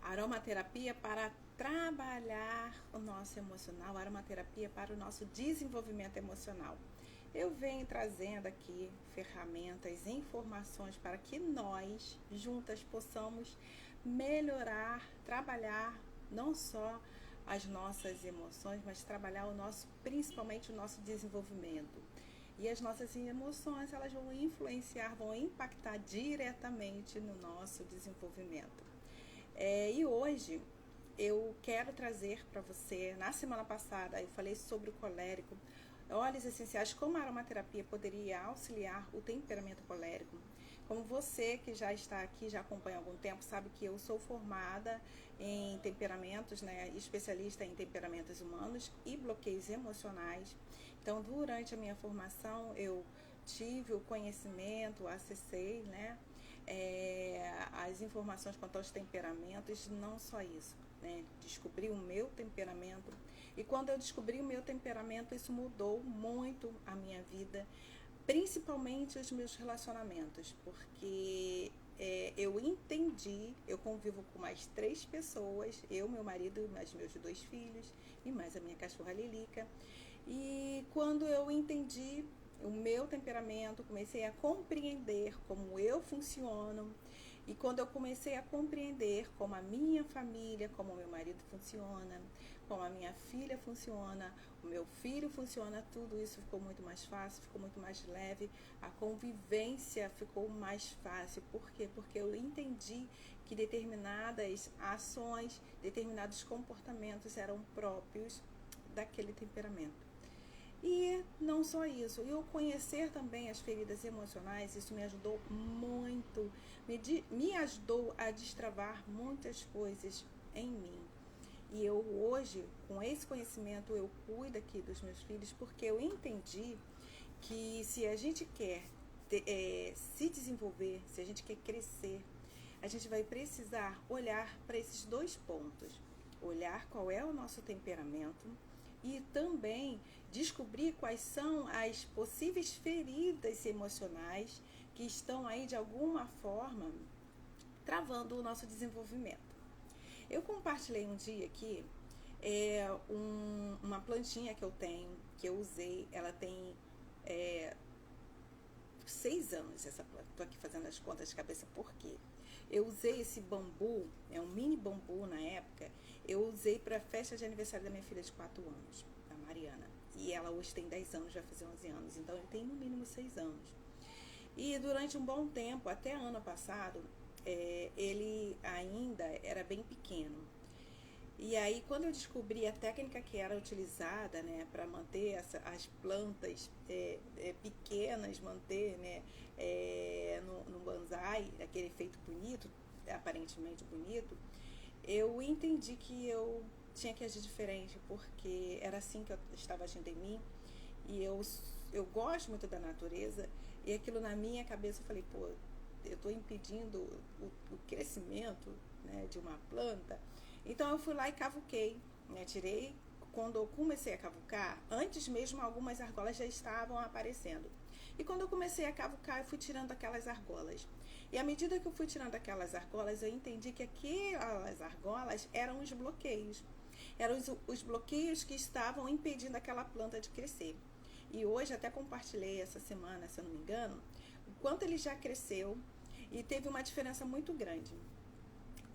Aromaterapia para trabalhar o nosso emocional, aromaterapia para o nosso desenvolvimento emocional. Eu venho trazendo aqui ferramentas, informações para que nós juntas possamos melhorar, trabalhar não só as nossas emoções, mas trabalhar principalmente o nosso desenvolvimento. E as nossas emoções, elas vão influenciar, vão impactar diretamente no nosso desenvolvimento. E hoje eu quero trazer para você, na semana passada eu falei sobre o colérico, óleos essenciais, como a aromaterapia poderia auxiliar o temperamento colérico. Como você que já está aqui, já acompanha há algum tempo, sabe que eu sou formada em temperamentos, né, especialista em temperamentos humanos e bloqueios emocionais. Então, durante a minha formação, eu tive o conhecimento, acessei, né, as informações quanto aos temperamentos, não só isso, né, descobri o meu temperamento. E quando eu descobri o meu temperamento, isso mudou muito a minha vida, principalmente os meus relacionamentos, porque eu entendi, eu convivo com mais 3 pessoas, eu, meu marido, mais meus 2 filhos e mais a minha cachorra Lilica. E quando eu entendi o meu temperamento, comecei a compreender como eu funciono. E quando eu comecei a compreender como a minha família, como o meu marido funciona, como a minha filha funciona, o meu filho funciona, tudo isso ficou muito mais fácil, ficou muito mais leve, a convivência ficou mais fácil. Por quê? Porque eu entendi que determinadas ações, determinados comportamentos eram próprios daquele temperamento. E não só isso, eu conhecer também as feridas emocionais, isso me ajudou muito, me ajudou a destravar muitas coisas em mim. E eu hoje, com esse conhecimento, eu cuido aqui dos meus filhos, porque eu entendi que se a gente quer se desenvolver, se a gente quer crescer, a gente vai precisar olhar para esses 2 pontos. Olhar qual é o nosso temperamento e também descobrir quais são as possíveis feridas emocionais que estão aí de alguma forma travando o nosso desenvolvimento. Eu compartilhei um dia aqui uma plantinha que eu tenho, que eu usei, ela tem 6 anos essa planta. Estou aqui fazendo as contas de cabeça por quê? Eu usei esse bambu, é um mini bambu na época, eu usei para a festa de aniversário da minha filha de 4 anos, a Mariana. E ela hoje tem 10 anos, vai fazer 11 anos, então ele tem no mínimo 6 anos. E durante um bom tempo, até ano passado, ele ainda era bem pequeno. E aí, quando eu descobri a técnica que era utilizada, né, para manter as plantas pequenas, manter, né, no bonsai, aquele efeito bonito, aparentemente bonito, eu entendi que eu tinha que agir diferente, porque era assim que eu estava agindo em mim. E eu gosto muito da natureza, e aquilo na minha cabeça eu falei, pô, eu estou impedindo o crescimento, né, de uma planta. Então eu fui lá e cavuquei, né, tirei. Quando eu comecei a cavucar, antes mesmo algumas argolas já estavam aparecendo. E quando eu comecei a cavucar, eu fui tirando aquelas argolas. E à medida que eu fui tirando aquelas argolas, eu entendi que aquelas argolas eram os bloqueios. Eram os bloqueios que estavam impedindo aquela planta de crescer. E hoje até compartilhei essa semana, se eu não me engano, o quanto ele já cresceu e teve uma diferença muito grande.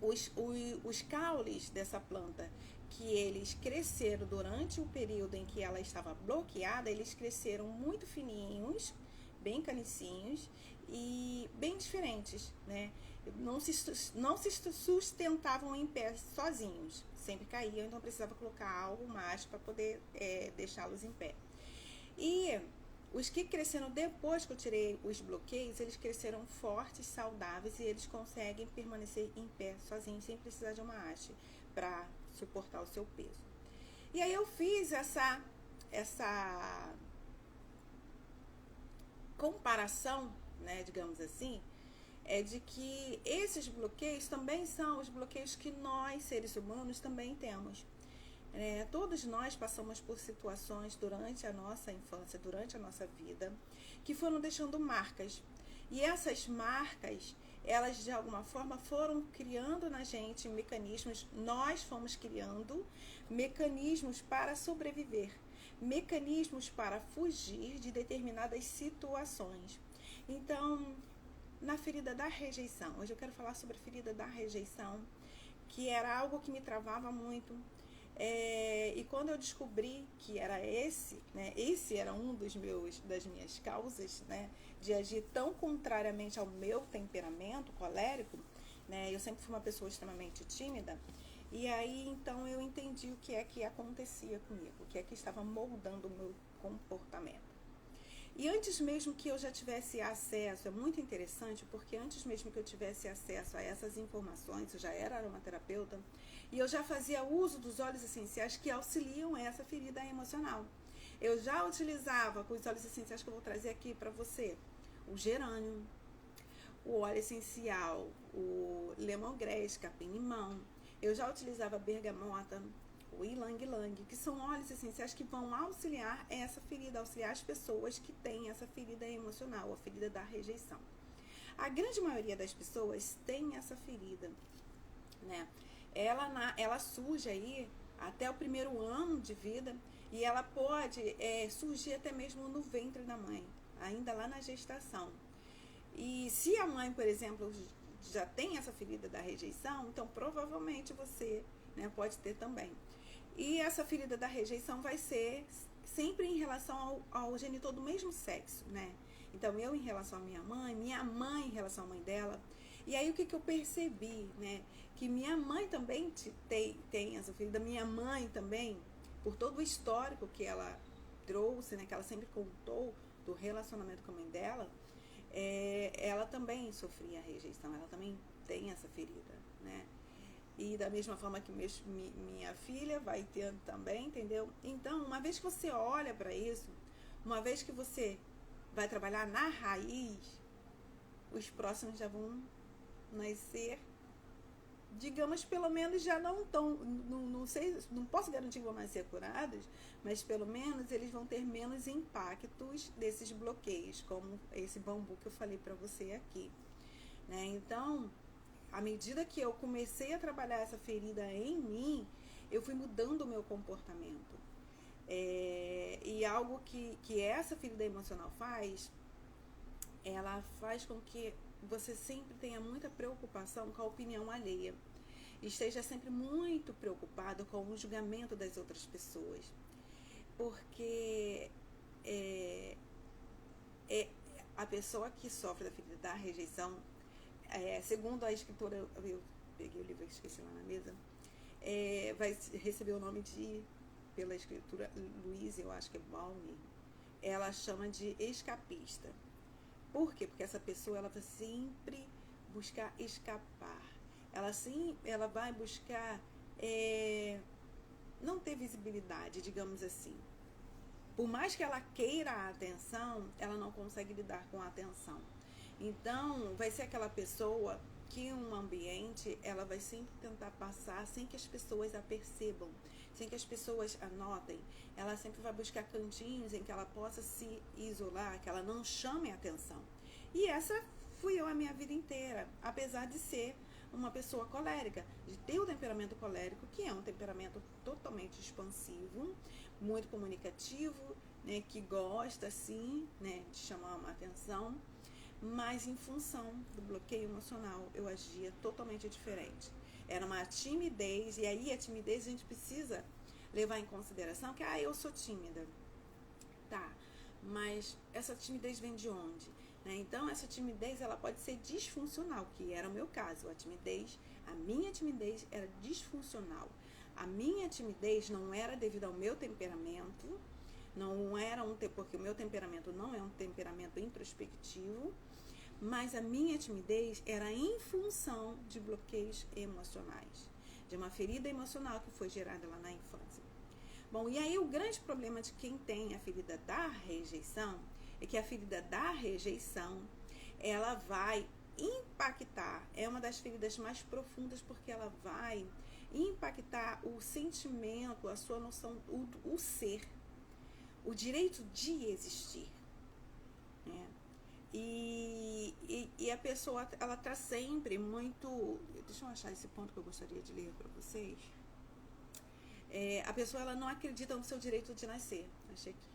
Os caules dessa planta, que eles cresceram durante o período em que ela estava bloqueada, eles cresceram muito fininhos, bem canicinhos e bem diferentes, né? Não se sustentavam em pé sozinhos, sempre caíam, então precisava colocar algo mais para poder deixá-los em pé. E os que cresceram depois que eu tirei os bloqueios, eles cresceram fortes, saudáveis e eles conseguem permanecer em pé sozinhos, sem precisar de uma haste para suportar o seu peso. E aí eu fiz essa comparação, né, digamos assim, de que esses bloqueios também são os bloqueios que nós, seres humanos, também temos. Todos nós passamos por situações durante a nossa infância, durante a nossa vida, que foram deixando marcas. E essas marcas, elas de alguma forma foram criando na gente mecanismos, nós fomos criando mecanismos para sobreviver, mecanismos para fugir de determinadas situações. Então, na ferida da rejeição, hoje eu quero falar sobre a ferida da rejeição, que era algo que me travava muito. E quando eu descobri que era esse era um das minhas causas, né, de agir tão contrariamente ao meu temperamento colérico, né, eu sempre fui uma pessoa extremamente tímida, e aí então eu entendi o que é que acontecia comigo, o que é que estava moldando o meu comportamento. E antes mesmo que eu já tivesse acesso, é muito interessante, porque antes mesmo que eu tivesse acesso a essas informações, eu já era aromaterapeuta, e eu já fazia uso dos óleos essenciais que auxiliam essa ferida emocional. Eu já utilizava com os óleos essenciais que eu vou trazer aqui para você, o gerânio, o óleo essencial, o lemongrass, capim-limão. Eu já utilizava bergamota, o ylang-ylang, que são óleos essenciais que vão auxiliar essa ferida, auxiliar as pessoas que têm essa ferida emocional, a ferida da rejeição. A grande maioria das pessoas tem essa ferida, né? Ela surge aí até o primeiro ano de vida e ela pode surgir até mesmo no ventre da mãe, ainda lá na gestação. E se a mãe, por exemplo, já tem essa ferida da rejeição, então provavelmente você, né, pode ter também. E essa ferida da rejeição vai ser sempre em relação ao genitor do mesmo sexo, né? Então, eu em relação à minha mãe em relação à mãe dela. E aí, o que eu percebi, né? Que minha mãe também tem essa ferida. Minha mãe também, por todo o histórico que ela trouxe, né? Que ela sempre contou do relacionamento com a mãe dela, ela também sofria rejeição. Ela também tem essa ferida, né? E da mesma forma que minha filha vai ter também, entendeu? Então, uma vez que você olha para isso, uma vez que você vai trabalhar na raiz, os próximos já vão nascer, digamos, pelo menos já não tão, não sei, não posso garantir que vão nascer curados, mas pelo menos eles vão ter menos impactos desses bloqueios, como esse bambu que eu falei para você aqui, né? Então, à medida que eu comecei a trabalhar essa ferida em mim, eu fui mudando o meu comportamento. E algo que essa ferida emocional faz, ela faz com que você sempre tenha muita preocupação com a opinião alheia. Esteja sempre muito preocupado com o julgamento das outras pessoas. Porque a pessoa que sofre da ferida da rejeição, segundo a escritora, eu peguei o livro que esqueci lá na mesa, vai receber o nome pela escritora Louise, eu acho que é Balme, ela chama de escapista. Por quê? Porque essa pessoa ela vai sempre buscar escapar. Ela vai buscar não ter visibilidade, digamos assim. Por mais que ela queira a atenção, ela não consegue lidar com a atenção. Então, vai ser aquela pessoa que um ambiente, ela vai sempre tentar passar sem que as pessoas a percebam, sem que as pessoas a notem. Ela sempre vai buscar cantinhos em que ela possa se isolar, que ela não chame a atenção. E essa fui eu a minha vida inteira, apesar de ser uma pessoa colérica, de ter o temperamento colérico, que é um temperamento totalmente expansivo, muito comunicativo, né, que gosta, sim, né, de chamar uma atenção, mas em função do bloqueio emocional eu agia totalmente diferente. Era uma timidez, e aí a timidez a gente precisa levar em consideração que eu sou tímida. Tá, mas essa timidez vem de onde? Né? Então essa timidez ela pode ser disfuncional, que era o meu caso. A minha timidez era disfuncional. A minha timidez não era devido ao meu temperamento, não era porque o meu temperamento não é um temperamento introspectivo, mas a minha timidez era em função de bloqueios emocionais, de uma ferida emocional que foi gerada lá na infância. Bom, e aí o grande problema de quem tem a ferida da rejeição é que a ferida da rejeição, ela vai impactar, é uma das feridas mais profundas porque ela vai impactar o sentimento, a sua noção, o ser, o direito de existir, né? E a pessoa, ela tá sempre muito... Deixa eu achar esse ponto que eu gostaria de ler para vocês. A pessoa, ela não acredita no seu direito de nascer. Achei aqui.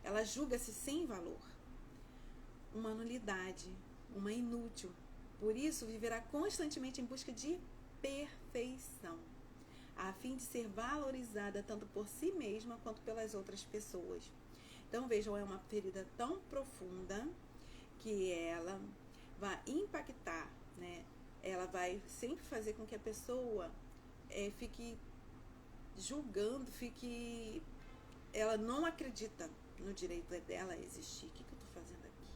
Ela julga-se sem valor, uma nulidade, uma inútil. Por isso, viverá constantemente em busca de perfeição, a fim de ser valorizada tanto por si mesma quanto pelas outras pessoas. Então, vejam, é uma ferida tão profunda que ela vai impactar, né? Ela vai sempre fazer com que a pessoa fique julgando, ela não acredita no direito dela a existir. O que eu estou fazendo aqui?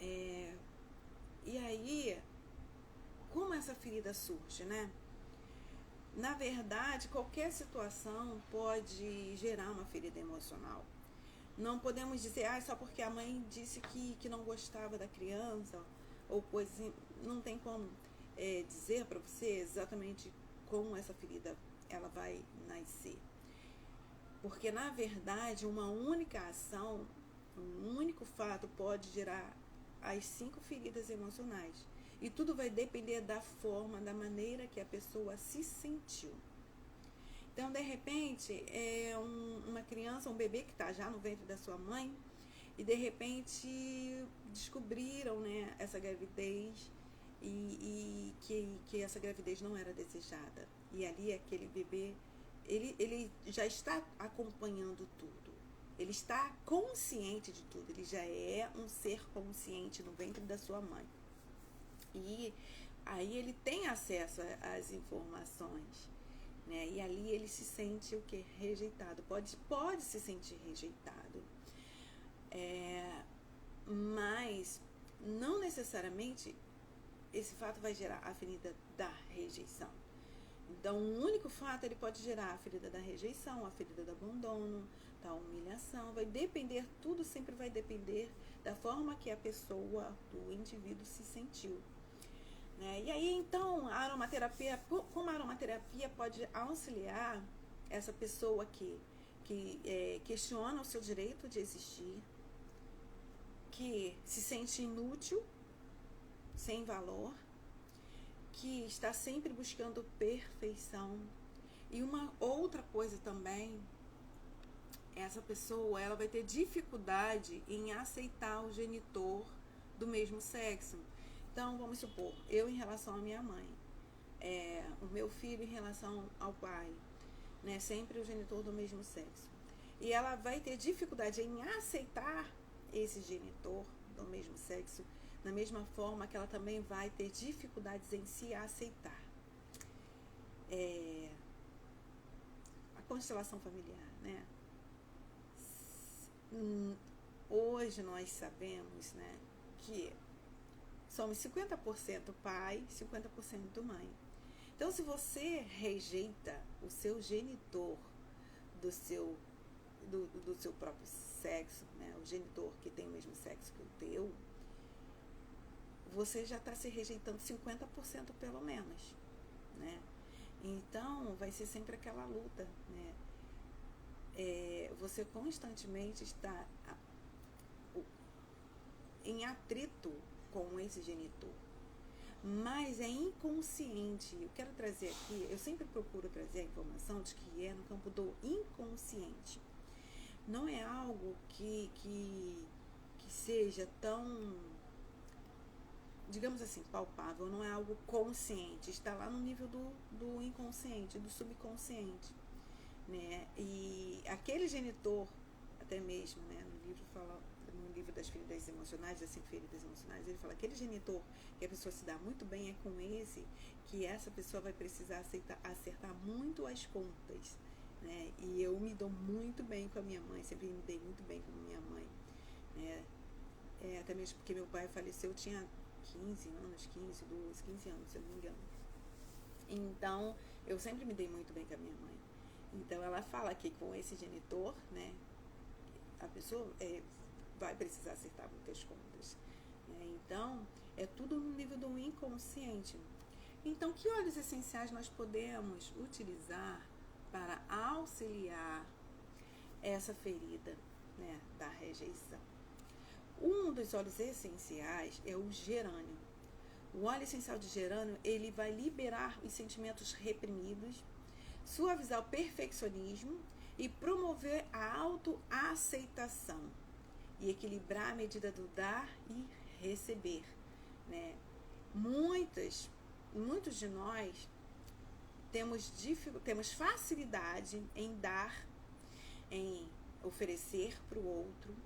Né? E aí, como essa ferida surge, né? Na verdade, qualquer situação pode gerar uma ferida emocional. Não podemos dizer, só porque a mãe disse que não gostava da criança, ou coisa assim. Não tem como dizer para você exatamente como essa ferida ela vai nascer. Porque, na verdade, uma única ação, um único fato pode gerar as 5 feridas emocionais. E tudo vai depender da forma, da maneira que a pessoa se sentiu. Então, de repente, uma criança, um bebê que está já no ventre da sua mãe, e de repente descobriram, né, essa gravidez, e que essa gravidez não era desejada. E ali aquele bebê, ele já está acompanhando tudo. Ele está consciente de tudo. Ele já é um ser consciente no ventre da sua mãe. E aí ele tem acesso às informações, né? E ali ele se sente o quê? Rejeitado. Pode se sentir rejeitado. Mas não necessariamente esse fato vai gerar a ferida da rejeição. Então, um único fato ele pode gerar a ferida da rejeição, a ferida do abandono, da humilhação. Vai depender, tudo sempre vai depender da forma que a pessoa, do indivíduo se sentiu. Né? E aí, então, a aromaterapia, como a aromaterapia pode auxiliar essa pessoa que questiona o seu direito de existir, que se sente inútil, sem valor, que está sempre buscando perfeição. E uma outra coisa também, essa pessoa ela vai ter dificuldade em aceitar o genitor do mesmo sexo. Então, vamos supor, eu em relação à minha mãe, o meu filho em relação ao pai, né, sempre o genitor do mesmo sexo. E ela vai ter dificuldade em aceitar esse genitor do mesmo sexo, da mesma forma que ela também vai ter dificuldades em se aceitar. A constelação familiar, né? Hoje nós sabemos, né, que somos 50% pai, 50% mãe. Então, se você rejeita o seu genitor do seu próprio sexo, né, o genitor que tem o mesmo sexo que o teu, você já está se rejeitando 50% pelo menos, né? Então, vai ser sempre aquela luta, né? Você constantemente está em atrito com esse genitor, mas é inconsciente. Eu quero trazer aqui, eu sempre procuro trazer a informação de que é no campo do inconsciente. Não é algo que seja tão, digamos assim, palpável, não é algo consciente, está lá no nível do inconsciente, do subconsciente, né? E aquele genitor, até mesmo, né, no livro das feridas emocionais, das 5 feridas emocionais, ele fala que aquele genitor que a pessoa se dá muito bem é com esse, que essa pessoa vai precisar acertar muito as contas, né? E eu me dou muito bem com a minha mãe, sempre me dei muito bem com a minha mãe, né? Até mesmo porque meu pai faleceu, eu tinha 15 anos, 15 anos, se eu não me engano. Então, eu sempre me dei muito bem com a minha mãe. Então, ela fala que com esse genitor, né, a pessoa vai precisar acertar muitas contas, né? Então, é tudo no nível do inconsciente. Então, que óleos essenciais nós podemos utilizar para auxiliar essa ferida, né, da rejeição. Um dos óleos essenciais é o gerânio. O óleo essencial de gerânio, ele vai liberar os sentimentos reprimidos, suavizar o perfeccionismo e promover a autoaceitação e equilibrar a medida do dar e receber, né? Muitos de nós temos facilidade em dar, em oferecer para o outro,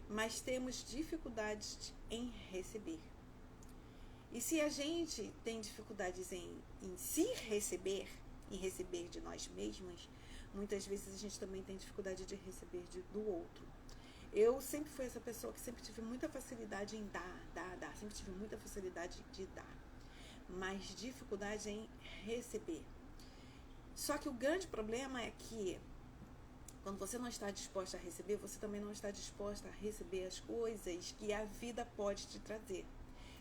mas temos dificuldades em receber. E se a gente tem dificuldades em se receber, em receber de nós mesmos, muitas vezes a gente também tem dificuldade de receber do outro. Eu sempre fui essa pessoa que sempre tive muita facilidade em dar, sempre tive muita facilidade de dar, mas dificuldade em receber. Só que o grande problema é que quando você não está disposta a receber, você também não está disposta a receber as coisas que a vida pode te trazer,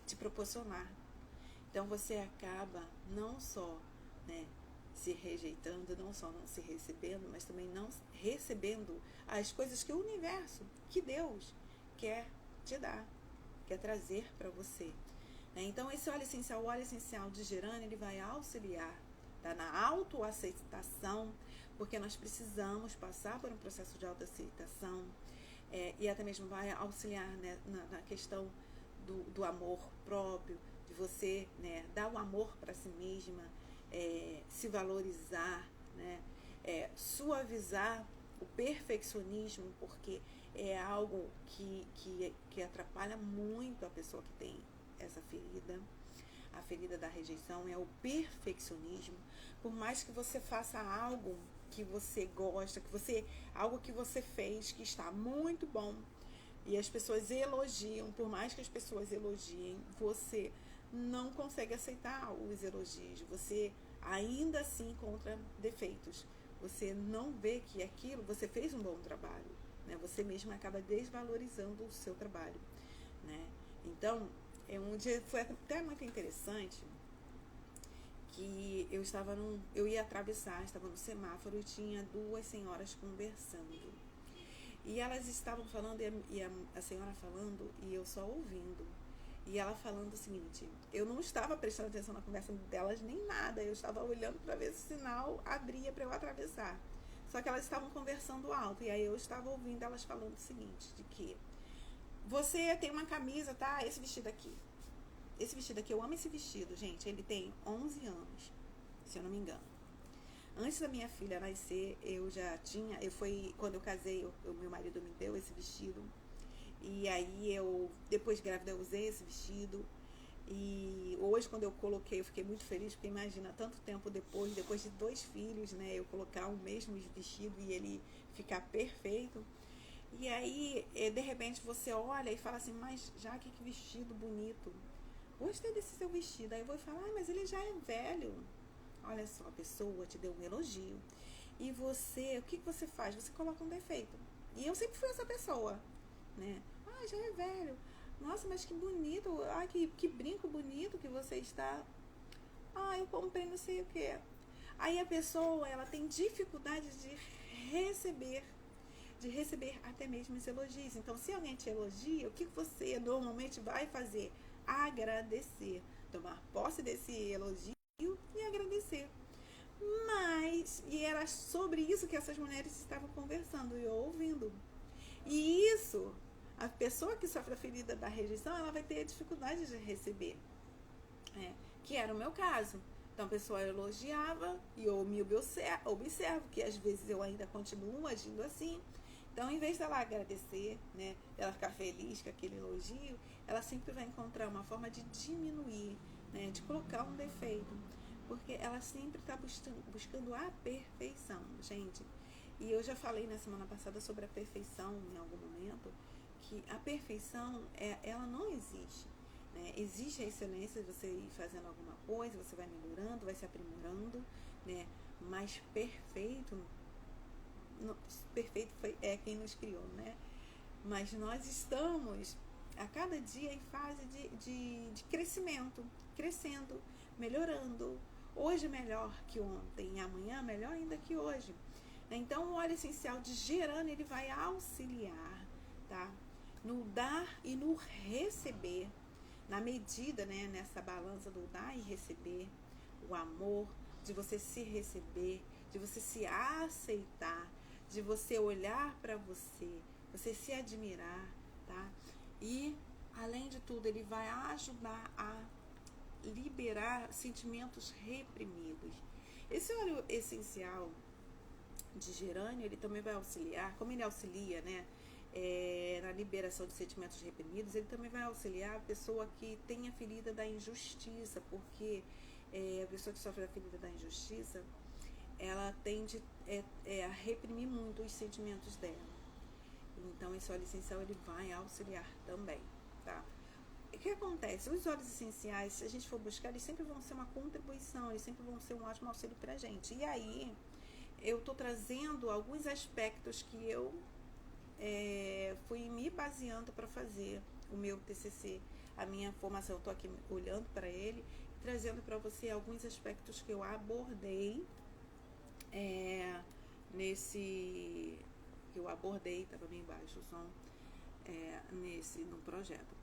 te proporcionar. Então você acaba não só, né, se rejeitando, não só não se recebendo, mas também não recebendo as coisas que o universo, que Deus quer te dar, quer trazer para você. Então esse óleo essencial, o óleo essencial de gerânio, ele vai auxiliar, tá, na autoaceitação, porque nós precisamos passar por um processo de autoaceitação, e até mesmo vai auxiliar, né, na questão do amor próprio, de você, né, dar o amor para si mesma, se valorizar, né, suavizar o perfeccionismo, porque é algo que atrapalha muito a pessoa que tem essa ferida. A ferida da rejeição é o perfeccionismo. Por mais que você faça algo que você gosta, algo que você fez que está muito bom, e as pessoas elogiam, por mais que as pessoas elogiem, você não consegue aceitar os elogios, você ainda assim encontra defeitos, você não vê que aquilo, você fez um bom trabalho, né? Você mesmo acaba desvalorizando o seu trabalho, né? Então, um dia foi até muito interessante que eu ia atravessar, estava no semáforo e tinha duas senhoras conversando. E elas estavam falando, e a senhora falando, e eu só ouvindo. E ela falando o seguinte, eu não estava prestando atenção na conversa delas nem nada, eu estava olhando para ver se o sinal abria para eu atravessar. Só que elas estavam conversando alto, e aí eu estava ouvindo elas falando o seguinte, de que você tem uma camisa, tá? Esse vestido aqui, eu amo esse vestido, gente, ele tem 11 anos, se eu não me engano. Antes da minha filha nascer, quando eu casei, meu marido me deu esse vestido. E aí depois grávida, eu usei esse vestido. E hoje, quando eu coloquei, eu fiquei muito feliz, porque imagina, tanto tempo depois de 2 filhos, né, eu colocar o mesmo vestido e ele ficar perfeito. E aí, de repente, você olha e fala assim, mas Jaque, que vestido bonito. Gostei desse seu vestido. Aí eu vou falar, mas ele já é velho. Olha só, a pessoa te deu um elogio. E você, o que você faz? Você coloca um defeito. E eu sempre fui essa pessoa, né? Ah, já é velho. Nossa, mas que bonito. Ah, que brinco bonito que você está. Ah, eu comprei não sei o quê. Aí a pessoa, ela tem dificuldade de receber até mesmo os elogios. Então, se alguém te elogia, o que você normalmente vai fazer? Agradecer. Tomar posse desse elogio e agradecer. E era sobre isso que essas mulheres estavam conversando e eu ouvindo. E isso, a pessoa que sofre a ferida da rejeição, ela vai ter dificuldade de receber, que era o meu caso. Então a pessoa elogiava e eu me observo que às vezes eu ainda continuo agindo assim. Então, em vez dela agradecer, né, ela ficar feliz com aquele elogio, ela sempre vai encontrar uma forma de diminuir, né, de colocar um defeito, porque ela sempre está buscando a perfeição, gente. E eu já falei na semana passada sobre a perfeição em algum momento, que a perfeição, ela não existe. Né? Existe a excelência de você ir fazendo alguma coisa, você vai melhorando, vai se aprimorando, né? Mas perfeito é quem nos criou, né? Mas nós estamos a cada dia em fase de crescimento, crescendo, melhorando. Hoje melhor que ontem, e amanhã melhor ainda que hoje. Então o óleo essencial de gerânio, ele vai auxiliar, tá? No dar e no receber, na medida, né, nessa balança do dar e receber, o amor, de você se receber, de você se aceitar, de você olhar para você se admirar, tá? E, além de tudo, ele vai ajudar a liberar sentimentos reprimidos. Esse óleo essencial de gerânio, ele também vai auxiliar, como ele auxilia, né, na liberação de sentimentos reprimidos, ele também vai auxiliar a pessoa que tem a ferida da injustiça, porque a pessoa que sofre da ferida da injustiça, ela tende a reprimir muito os sentimentos dela. Então, esse óleo essencial, ele vai auxiliar também, tá? O que acontece? Os óleos essenciais, se a gente for buscar, eles sempre vão ser uma contribuição, eles sempre vão ser um ótimo auxílio pra gente. E aí, eu tô trazendo alguns aspectos que eu fui me baseando para fazer o meu TCC, a minha formação. Eu tô aqui olhando para ele, trazendo para você alguns aspectos que eu abordei estava bem baixo o som, no projeto.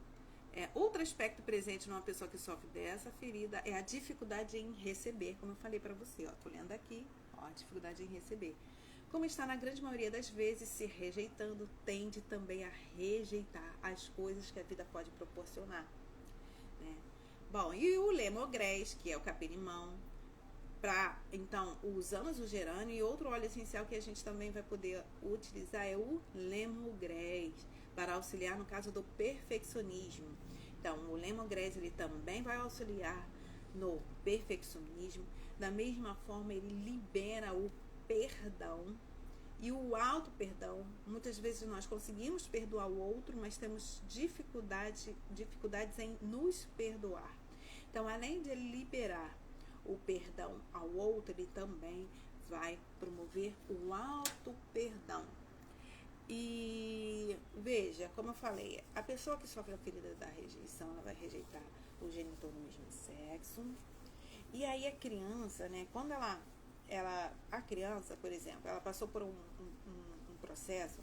Outro aspecto presente numa pessoa que sofre dessa ferida é a dificuldade em receber, como eu falei para você, ó, tô lendo aqui, ó, a dificuldade em receber. Como está na grande maioria das vezes se rejeitando, tende também a rejeitar as coisas que a vida pode proporcionar, né? Bom, e o lemongrass, que é o capim-limão, então, usamos o gerânio, e outro óleo essencial que a gente também vai poder utilizar é o lemongrass, para auxiliar no caso do perfeccionismo. Então, o lemongrass, ele também vai auxiliar no perfeccionismo. Da mesma forma, ele libera o perdão e o auto-perdão. Muitas vezes nós conseguimos perdoar o outro, mas temos dificuldades em nos perdoar. Então, além de liberar o perdão ao outro, ele também vai promover o auto-perdão. E veja, como eu falei, a pessoa que sofre a ferida da rejeição, ela vai rejeitar o genitor do mesmo sexo. E aí a criança, né, quando a criança, por exemplo, ela passou por um processo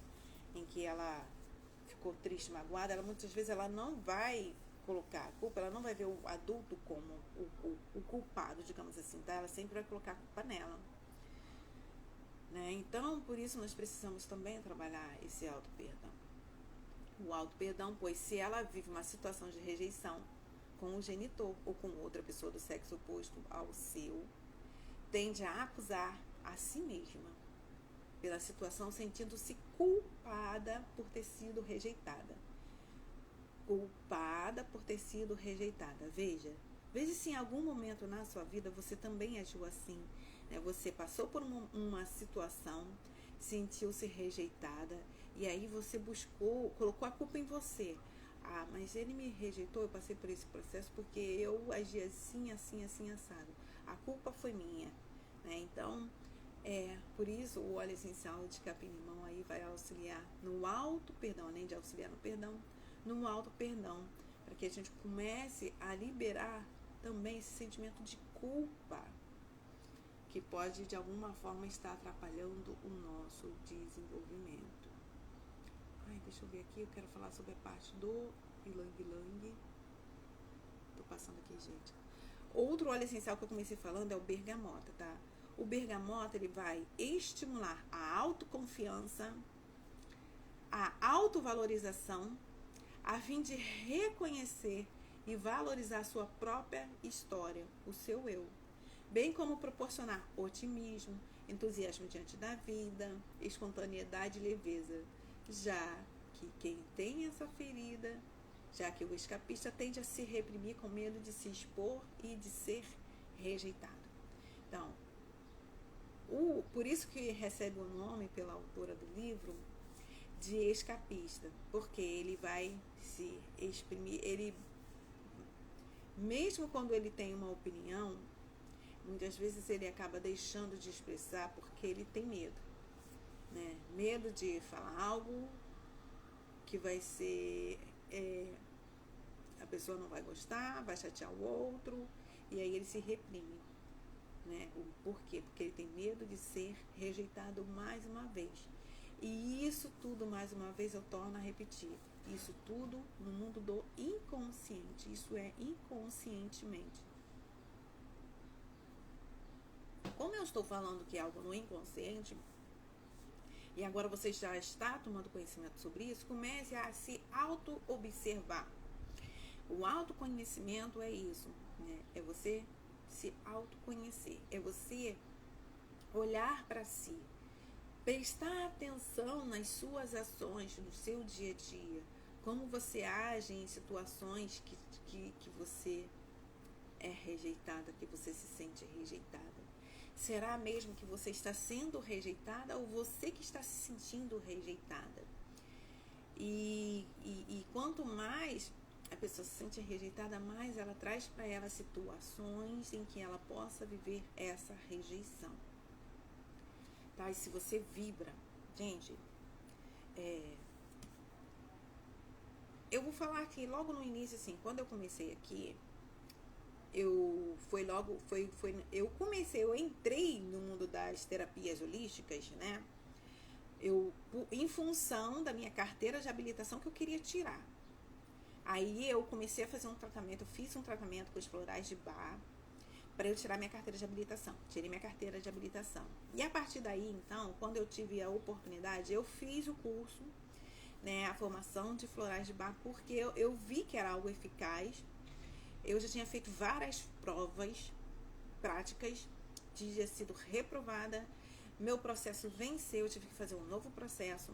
em que ela ficou triste, magoada, muitas vezes ela não vai colocar a culpa, ela não vai ver o adulto como o culpado, digamos assim, tá? Ela sempre vai colocar a culpa nela, né? Então, por isso nós precisamos também trabalhar esse auto-perdão. O auto-perdão, pois se ela vive uma situação de rejeição com o genitor ou com outra pessoa do sexo oposto ao seu, tende a acusar a si mesma pela situação, sentindo-se culpada por ter sido rejeitada. Culpada por ter sido rejeitada. Veja se em algum momento na sua vida você também agiu assim, né? Você passou por uma situação, sentiu-se rejeitada, e aí você colocou a culpa em você. Ah, mas ele me rejeitou, eu passei por esse processo porque eu agi assim, assim, assim, assado. A culpa foi minha, né? Então, por isso o óleo essencial de capim-limão aí vai auxiliar no auto-perdão, além de auxiliar no perdão, no auto-perdão, para que a gente comece a liberar também esse sentimento de culpa, que pode de alguma forma estar atrapalhando o nosso desenvolvimento. Deixa eu ver aqui, eu quero falar sobre a parte do ilang-ilang. Tô passando aqui, gente. Outro óleo essencial que eu comecei falando é o bergamota, tá? O bergamota, ele vai estimular a autoconfiança, a autovalorização, a fim de reconhecer e valorizar a sua própria história, o seu eu, bem como proporcionar otimismo, entusiasmo diante da vida, espontaneidade e leveza, já que quem tem essa ferida, já que o escapista tende a se reprimir com medo de se expor e de ser rejeitado. Então, por isso que recebe o nome pela autora do livro de escapista, porque ele vai se exprimir, mesmo quando ele tem uma opinião, muitas vezes ele acaba deixando de expressar porque ele tem medo, né? Medo de falar algo que vai ser, a pessoa não vai gostar, vai chatear o outro, e aí ele se reprime, né? Por quê? Porque ele tem medo de ser rejeitado mais uma vez. E isso tudo, mais uma vez, eu torno a repetir. Isso tudo no mundo do inconsciente. Isso é inconscientemente. Como eu estou falando que é algo no inconsciente, e agora você já está tomando conhecimento sobre isso, comece a se auto-observar. O autoconhecimento é isso, né? É você se autoconhecer. É você olhar para si. Prestar atenção nas suas ações, no seu dia a dia. Como você age em situações que você é rejeitada, que você se sente rejeitada. Será mesmo que você está sendo rejeitada ou você que está se sentindo rejeitada? E quanto mais a pessoa se sente rejeitada, mais ela traz para ela situações em que ela possa viver essa rejeição. Tá? E se você vibra, gente, eu vou falar aqui logo no início, assim, quando eu comecei aqui, eu entrei no mundo das terapias holísticas, né? Em função da minha carteira de habilitação que eu queria tirar. Aí eu comecei a fazer um tratamento, eu fiz um tratamento com os florais de Bach para eu tirar minha carteira de habilitação. Tirei minha carteira de habilitação. E a partir daí, então, quando eu tive a oportunidade, eu fiz o curso, né, a formação de florais de Bach, porque eu vi que era algo eficaz. Eu já tinha feito várias provas práticas, tinha sido reprovada, meu processo venceu, eu tive que fazer um novo processo.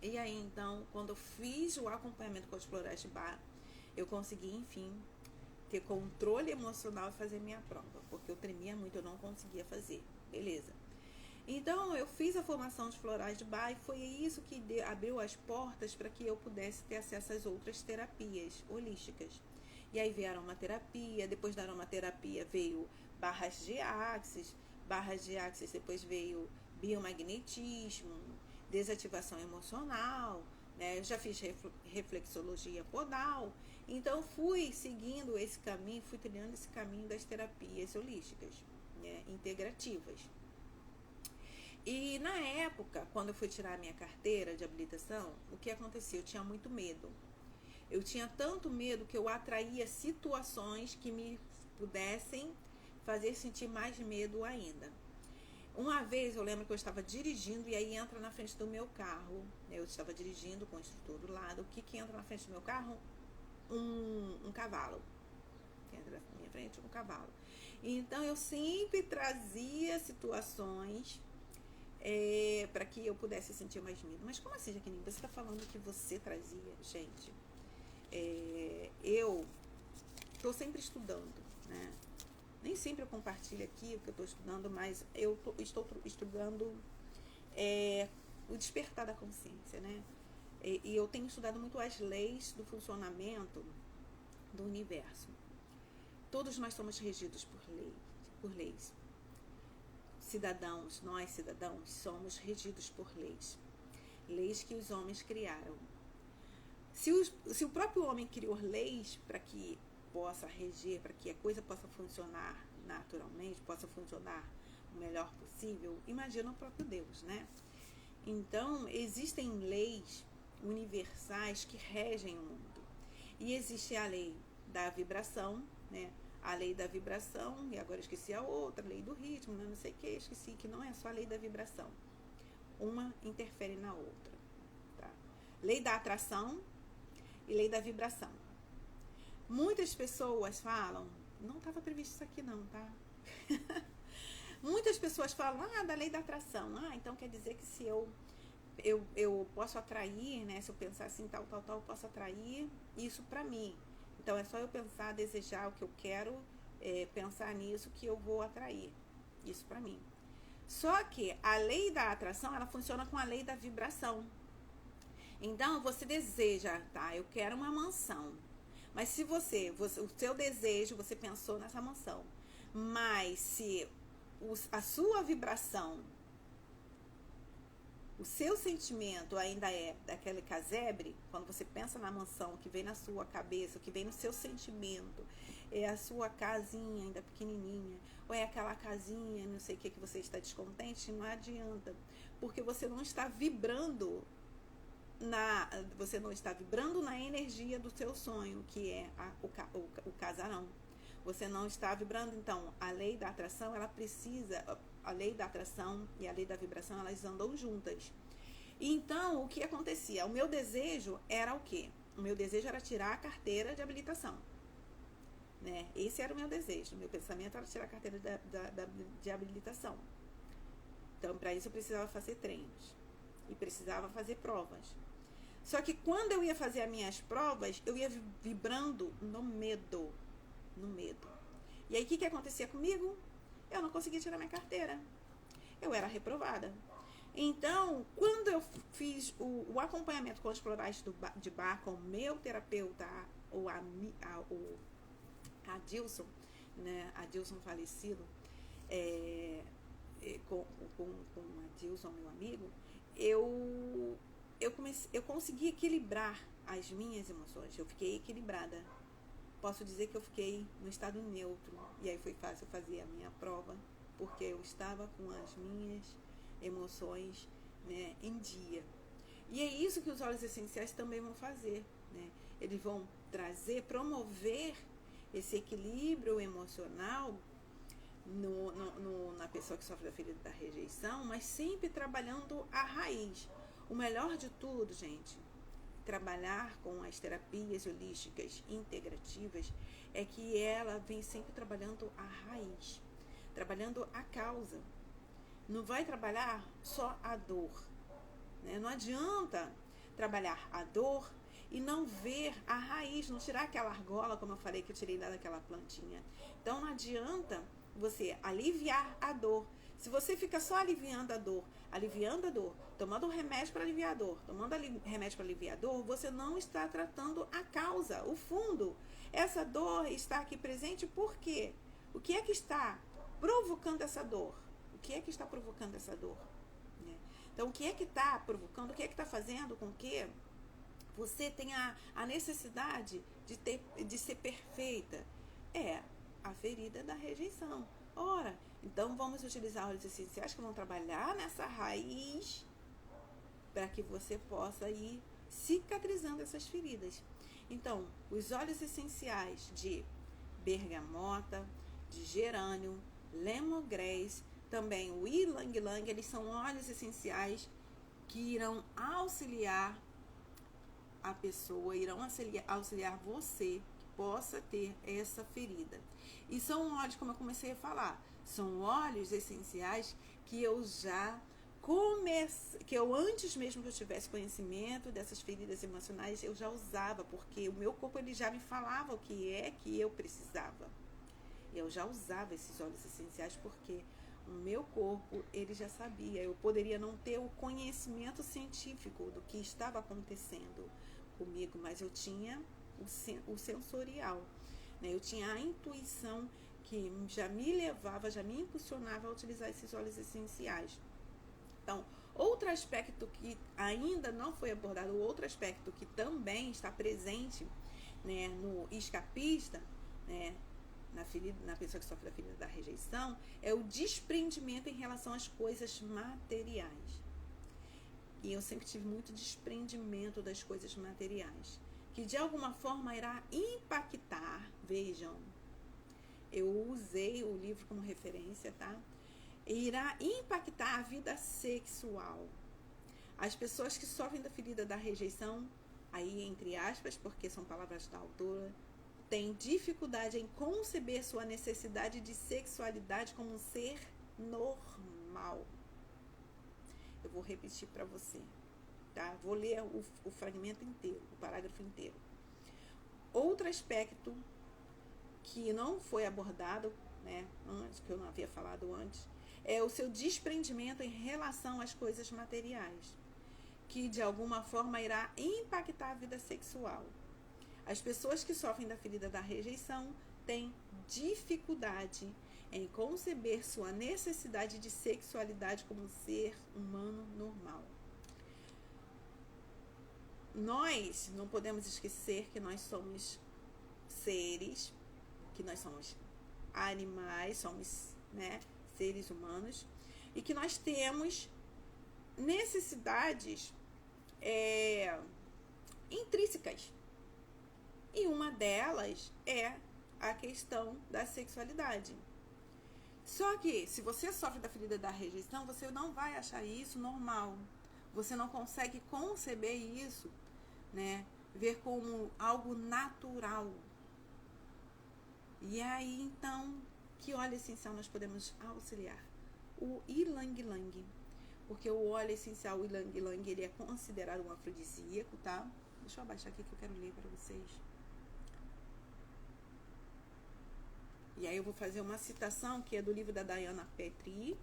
E aí, então, quando eu fiz o acompanhamento com os florais de Bach, eu consegui, enfim, ter controle emocional e fazer minha prova, porque eu tremia muito, eu não conseguia fazer, beleza. Então, eu fiz a formação de florais de Bach e foi isso que abriu as portas para que eu pudesse ter acesso às outras terapias holísticas. E aí veio aromaterapia, depois da aromaterapia veio barras de axis depois veio biomagnetismo, desativação emocional, né? Eu já fiz reflexologia podal. Então fui seguindo esse caminho, fui trilhando esse caminho das terapias holísticas, né? Integrativas. E na época, quando eu fui tirar a minha carteira de habilitação, o que acontecia? Eu tinha muito medo. Eu tinha tanto medo que eu atraía situações que me pudessem fazer sentir mais medo ainda. Uma vez eu lembro que eu estava dirigindo e aí entra na frente do meu carro. Eu estava dirigindo com o instrutor do lado. O que entra na frente do meu carro? Um cavalo. Entra na minha frente um cavalo. Então eu sempre trazia situações para que eu pudesse sentir mais medo. Mas como assim, Jaqueline? Você está falando que você trazia? Gente, eu estou sempre estudando, né? Nem sempre eu compartilho aqui o que eu estou estudando, mas eu estou estudando o despertar da consciência, né? E eu tenho estudado muito as leis do funcionamento do universo. Todos nós somos regidos por leis. Nós cidadãos, somos regidos por leis. Leis que os homens criaram. Se o próprio homem criou leis para que possa reger, para que a coisa possa funcionar naturalmente, possa funcionar o melhor possível, imagina o próprio Deus, né? Então, existem leis universais que regem o mundo. E existe a lei da vibração, né? A lei da vibração, e agora eu esqueci a outra, lei do ritmo, não sei o que, esqueci que não é só a lei da vibração. Uma interfere na outra. Tá? Lei da atração e lei da vibração. Muitas pessoas falam, não estava previsto isso aqui não, tá? Muitas pessoas falam, da lei da atração. Então quer dizer que se eu posso atrair, né? Se eu pensar assim, tal, eu posso atrair isso pra mim. Então é só eu pensar, desejar o que eu quero, pensar nisso que eu vou atrair isso pra mim. Só que a lei da atração, ela funciona com a lei da vibração. Então você deseja, tá? Eu quero uma mansão. Mas se o seu desejo, você pensou nessa mansão, mas se a sua vibração, o seu sentimento ainda é daquele casebre, quando você pensa na mansão que vem na sua cabeça, que vem no seu sentimento, é a sua casinha ainda pequenininha, ou é aquela casinha, não sei o que você está descontente, não adianta, porque você não está vibrando na energia do seu sonho, que é o casarão. Você não está vibrando. Então, a lei da atração, a lei da atração e a lei da vibração, elas andam juntas. Então, o que acontecia? O meu desejo era o quê? O meu desejo era tirar a carteira de habilitação, né? Esse era o meu desejo. O meu pensamento era tirar a carteira de habilitação. Então, para isso eu precisava fazer treinos e precisava fazer provas. Só que quando eu ia fazer as minhas provas, eu ia vibrando no medo. E aí, o que acontecia comigo? Eu não conseguia tirar minha carteira. Eu era reprovada. Então, quando eu fiz o acompanhamento com os florais de bar com o meu terapeuta, o Adilson, né? Adilson falecido, com Adilson, meu amigo, eu consegui equilibrar as minhas emoções. Eu fiquei equilibrada. Posso dizer que eu fiquei no estado neutro. E aí foi fácil fazer a minha prova, porque eu estava com as minhas emoções, né, em dia. E é isso que os óleos essenciais também vão fazer, né? Eles vão promover esse equilíbrio emocional na pessoa que sofre da ferida da rejeição, mas sempre trabalhando a raiz. O melhor de tudo, gente, trabalhar com as terapias holísticas integrativas, é que ela vem sempre trabalhando a raiz, trabalhando a causa. Não vai trabalhar só a dor, né? Não adianta trabalhar a dor e não ver a raiz, não tirar aquela argola, como eu falei, que eu tirei lá daquela plantinha. Então não adianta você aliviar a dor. Se você fica só aliviando a dor, tomando remédio para aliviar a dor, remédio para aliviar a dor, você não está tratando a causa, o fundo. Essa dor está aqui presente por quê? O que é que está provocando essa dor? O que é que está provocando essa dor? Né? Então, o que é que está provocando? O que é que está fazendo com que você tenha a necessidade de ser perfeita? É a ferida da rejeição. Ora, então vamos utilizar óleos essenciais que vão trabalhar nessa raiz para que você possa ir cicatrizando essas feridas. Então, os óleos essenciais de bergamota, de gerânio, lemongrass, também o ylang ylang, eles são óleos essenciais que irão auxiliar a pessoa, irão auxiliar você que possa ter essa ferida. E são óleos, como eu comecei a falar, são óleos essenciais que eu já que eu antes mesmo que eu tivesse conhecimento dessas feridas emocionais, eu já usava, porque o meu corpo ele já me falava o que é que eu precisava. Eu já usava esses óleos essenciais porque o meu corpo ele já sabia. Eu poderia não ter o conhecimento científico do que estava acontecendo comigo, mas eu tinha o sensorial, né? Eu tinha a intuição que já me levava, já me impulsionava a utilizar esses óleos essenciais. Então, outro aspecto que ainda não foi abordado, outro aspecto que também está presente, né, no escapista, né, na pessoa que sofre da ferida da rejeição, é o desprendimento em relação às coisas materiais. E eu sempre tive muito desprendimento das coisas materiais, que de alguma forma irá impactar. Vejam, eu usei o livro como referência, tá? Irá impactar a vida sexual. As pessoas que sofrem da ferida da rejeição, aí entre aspas, porque são palavras da autora, têm dificuldade em conceber sua necessidade de sexualidade como um ser normal. Eu vou repetir para você, tá? Vou ler o fragmento inteiro, o parágrafo inteiro. Outro aspecto que não foi abordado, né, antes, que eu não havia falado antes, é o seu desprendimento em relação às coisas materiais, que de alguma forma irá impactar a vida sexual. As pessoas que sofrem da ferida da rejeição têm dificuldade em conceber sua necessidade de sexualidade como um ser humano normal. Nós não podemos esquecer que nós somos seres que nós somos animais, somos, né, seres humanos, e que nós temos necessidades intrínsecas. E uma delas é a questão da sexualidade. Só que, se você sofre da ferida da rejeição, você não vai achar isso normal. Você não consegue conceber isso, né? Ver como algo natural. E aí, então, que óleo essencial nós podemos auxiliar? O Ylang Ylang. Porque o óleo essencial, o Ylang Ylang, ele é considerado um afrodisíaco, tá? Deixa eu abaixar aqui que eu quero ler para vocês. E aí eu vou fazer uma citação que é do livro da Diana Petrie,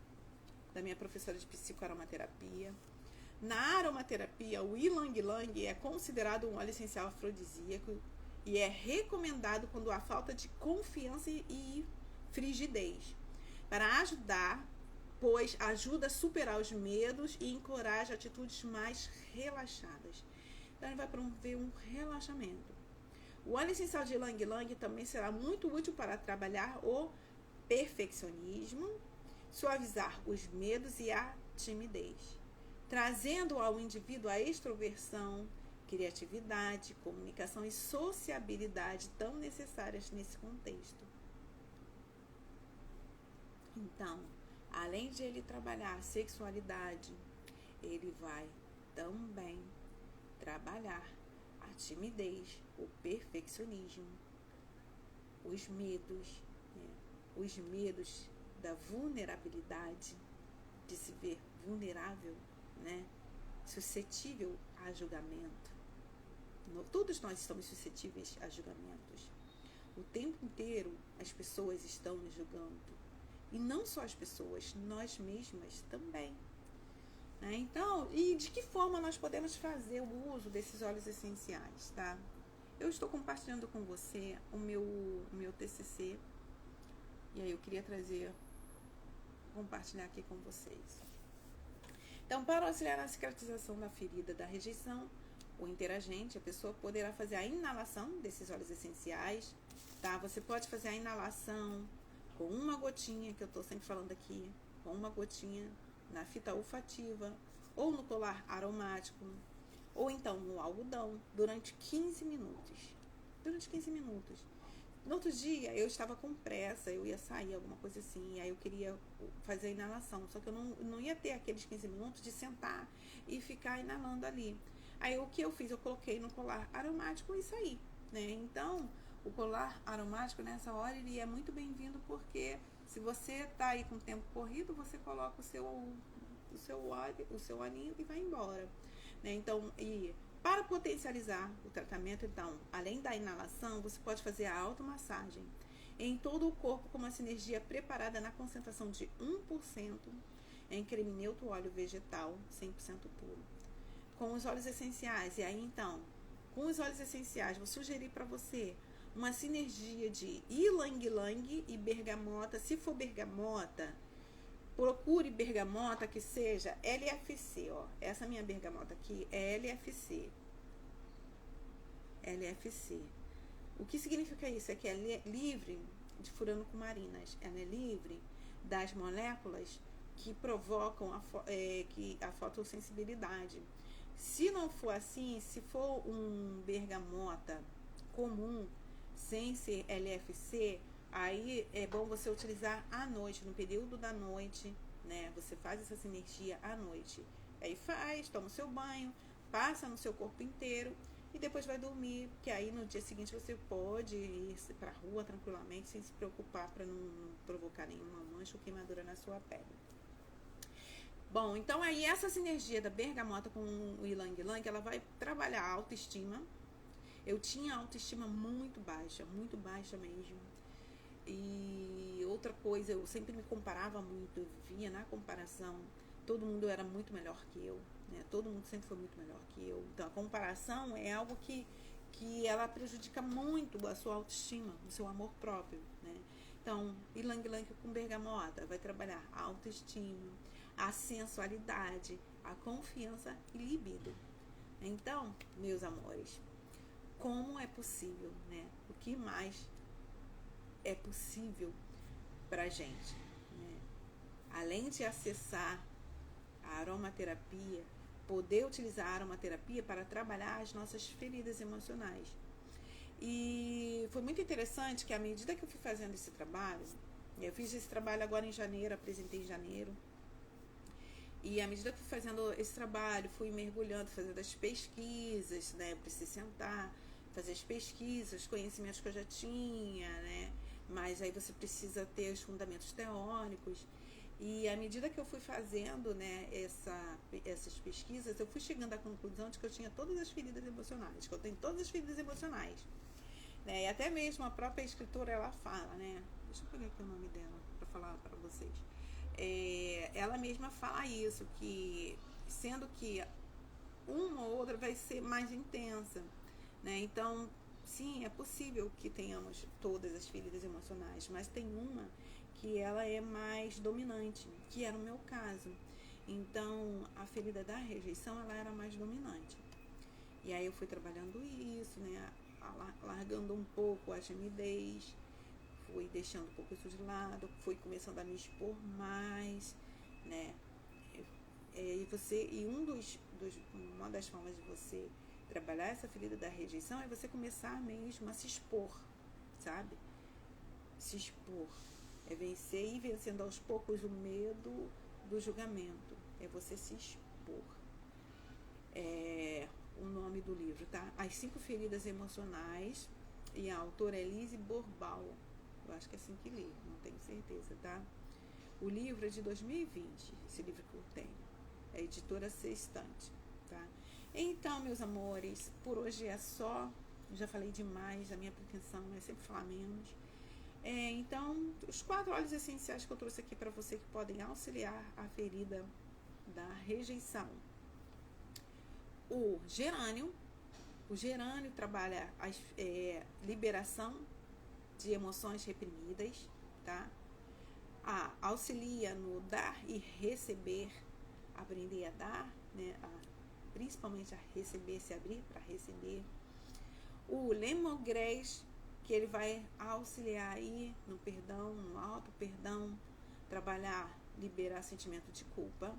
da minha professora de psicoaromaterapia. Na aromaterapia, o Ylang Ylang é considerado um óleo essencial afrodisíaco e é recomendado quando há falta de confiança e frigidez, para ajudar, pois ajuda a superar os medos e encoraja atitudes mais relaxadas. Então, ele vai promover um relaxamento. O óleo essencial de Ylang Ylang também será muito útil para trabalhar o perfeccionismo, suavizar os medos e a timidez, trazendo ao indivíduo a extroversão, criatividade, comunicação e sociabilidade tão necessárias nesse contexto. Então, além de ele trabalhar a sexualidade, ele vai também trabalhar a timidez, o perfeccionismo, os medos, né? Os medos da vulnerabilidade, de se ver vulnerável, né? Suscetível a julgamento. Todos nós estamos suscetíveis a julgamentos. O tempo inteiro as pessoas estão nos julgando. E não só as pessoas, nós mesmas também. Então, e de que forma nós podemos fazer o uso desses óleos essenciais, tá? Eu estou compartilhando com você o meu TCC, e aí eu queria compartilhar aqui com vocês. Então, para auxiliar na cicatrização da ferida da rejeição, o interagente, a pessoa poderá fazer a inalação desses óleos essenciais, tá? Você pode fazer a inalação com uma gotinha, que eu estou sempre falando aqui, com uma gotinha na fita olfativa, ou no colar aromático, ou então no algodão, durante 15 minutos. Durante 15 minutos. No outro dia, eu estava com pressa, eu ia sair, alguma coisa assim, aí eu queria fazer a inalação, só que eu não ia ter aqueles 15 minutos de sentar e ficar inalando ali. Aí o que eu fiz? Eu coloquei no colar aromático e saí, né? Então, o colar aromático nessa hora ele é muito bem-vindo, porque se você está aí com o tempo corrido, você coloca o seu olhinho e vai embora, né? Então, e para potencializar o tratamento, então, além da inalação, você pode fazer a automassagem em todo o corpo com uma sinergia preparada na concentração de 1% em creme neutro óleo vegetal 100% puro, com os óleos essenciais. E aí, então, com os óleos essenciais, vou sugerir para você uma sinergia de Ylang Ylang e bergamota. Se for bergamota, procure bergamota que seja LFC, ó. Essa minha bergamota aqui é LFC. LFC. O que significa isso? É que ela é livre de furano-cumarinas. Ela é livre das moléculas que provocam a fotossensibilidade. Se não for assim, se for um bergamota comum, sem ser LFC, aí é bom você utilizar à noite, no período da noite, né? Você faz essa sinergia à noite. Aí toma o seu banho, passa no seu corpo inteiro e depois vai dormir, porque aí no dia seguinte você pode ir pra rua tranquilamente, sem se preocupar para não provocar nenhuma mancha ou queimadura na sua pele. Bom, então aí essa sinergia da bergamota com o Ylang Ylang, ela vai trabalhar a autoestima. Eu tinha autoestima muito baixa mesmo. E outra coisa, eu sempre me comparava muito, eu via na comparação, todo mundo era muito melhor que eu, né? Todo mundo sempre foi muito melhor que eu. Então a comparação é algo que ela prejudica muito a sua autoestima, o seu amor próprio, né? Então, Ylang Ylang com bergamota vai trabalhar a autoestima, a sensualidade, a confiança e libido. Então, meus amores, como é possível, né? O que mais é possível para a gente, né? Além de acessar a aromaterapia, poder utilizar a aromaterapia para trabalhar as nossas feridas emocionais. E foi muito interessante que à medida que eu fui fazendo esse trabalho, eu fiz esse trabalho agora em janeiro, apresentei em janeiro, e à medida que eu fui fazendo esse trabalho, fui mergulhando, fazendo as pesquisas, né? Eu precisei sentar, fazer as pesquisas, os conhecimentos que eu já tinha, né? Mas aí você precisa ter os fundamentos teóricos. E à medida que eu fui fazendo, né, essas pesquisas, eu fui chegando à conclusão de que eu tinha todas as feridas emocionais, que eu tenho todas as feridas emocionais, né? E até mesmo a própria escritora, ela fala, né? Deixa eu pegar aqui o nome dela para falar para vocês. Ela mesma fala isso, que sendo que uma ou outra vai ser mais intensa, né? Então, sim, é possível que tenhamos todas as feridas emocionais, mas tem uma que ela é mais dominante, que era o meu caso. Então, a ferida da rejeição, ela era mais dominante. E aí eu fui trabalhando isso, né? Largando um pouco a timidez, fui deixando um pouco isso de lado, fui começando a me expor mais, né? Uma das formas de você trabalhar essa ferida da rejeição é você começar mesmo a se expor, sabe? Se expor. É vencer e vencendo aos poucos o medo do julgamento. É você se expor. O nome do livro, tá? As 5 feridas emocionais, e a autora é Lise Borbal. Eu acho que é assim que lê, não tenho certeza, tá? O livro é de 2020, esse livro que eu tenho. É a editora Sextante, tá? Então, meus amores, por hoje é só. Já falei demais, a minha pretensão é sempre falar menos. Então, os 4 óleos essenciais que eu trouxe aqui para você que podem auxiliar a ferida da rejeição. O gerânio trabalha a liberação de emoções reprimidas, tá? Auxilia no dar e receber, aprender a dar, né? Principalmente a receber, se abrir para receber. O lemongrass, que ele vai auxiliar aí no perdão, no auto-perdão, trabalhar, liberar sentimento de culpa.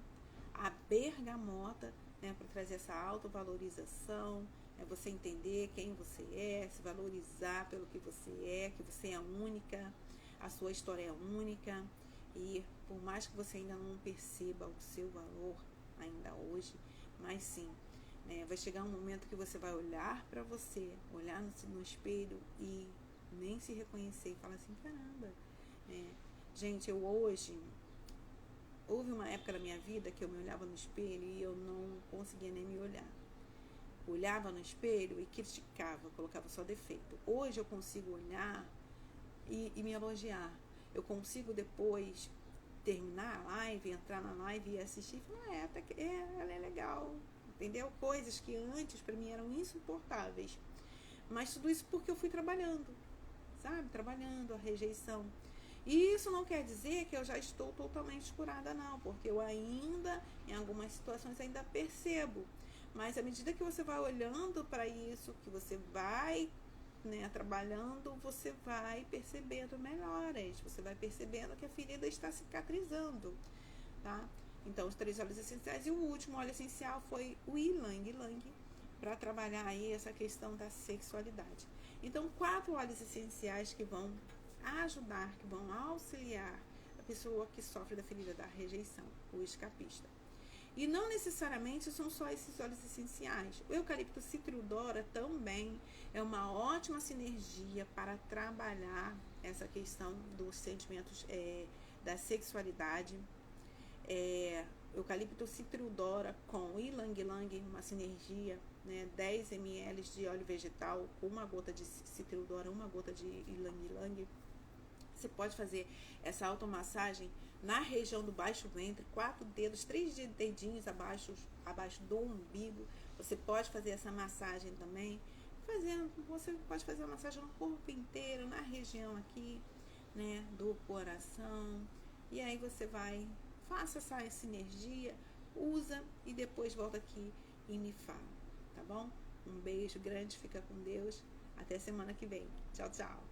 A bergamota, né, para trazer essa autovalorização, você entender quem você é, se valorizar pelo que você é única, a sua história é única, e por mais que você ainda não perceba o seu valor ainda hoje, mas sim, né, vai chegar um momento que você vai olhar para você, olhar no espelho e nem se reconhecer e falar assim, caramba, gente, houve uma época da minha vida que eu me olhava no espelho e eu não conseguia nem me olhar. Olhava no espelho e criticava, colocava só defeito. Hoje eu consigo olhar e me elogiar. Eu consigo depois terminar a live, entrar na live e assistir e falar, ela é legal, entendeu? Coisas que antes para mim eram insuportáveis. Mas tudo isso porque eu fui trabalhando, sabe? Trabalhando a rejeição. E isso não quer dizer que eu já estou totalmente curada, não, porque eu ainda, em algumas situações, ainda percebo. Mas à medida que você vai olhando para isso, que você vai, né, trabalhando, você vai percebendo melhoras, você vai percebendo que a ferida está cicatrizando, tá? Então, os 3 óleos essenciais. E o último óleo essencial foi o Ylang Ylang, para trabalhar aí essa questão da sexualidade. Então, 4 óleos essenciais que vão ajudar, que vão auxiliar a pessoa que sofre da ferida da rejeição, o escapista. E não necessariamente são só esses óleos essenciais. O eucalipto citriodora também é uma ótima sinergia para trabalhar essa questão dos sentimentos da sexualidade. Eucalipto citriodora com Ylang Ylang, uma sinergia, né, 10 ml de óleo vegetal, uma gota de citriodora, uma gota de Ylang Ylang. Você pode fazer essa automassagem na região do baixo ventre, 4 dedos, 3 dedinhos abaixo do umbigo. Você pode fazer essa massagem também. Você pode fazer uma massagem no corpo inteiro, na região aqui, né, do coração. E aí você faça essa sinergia, usa e depois volta aqui e me fala, tá bom? Um beijo grande, fica com Deus. Até semana que vem. Tchau, tchau.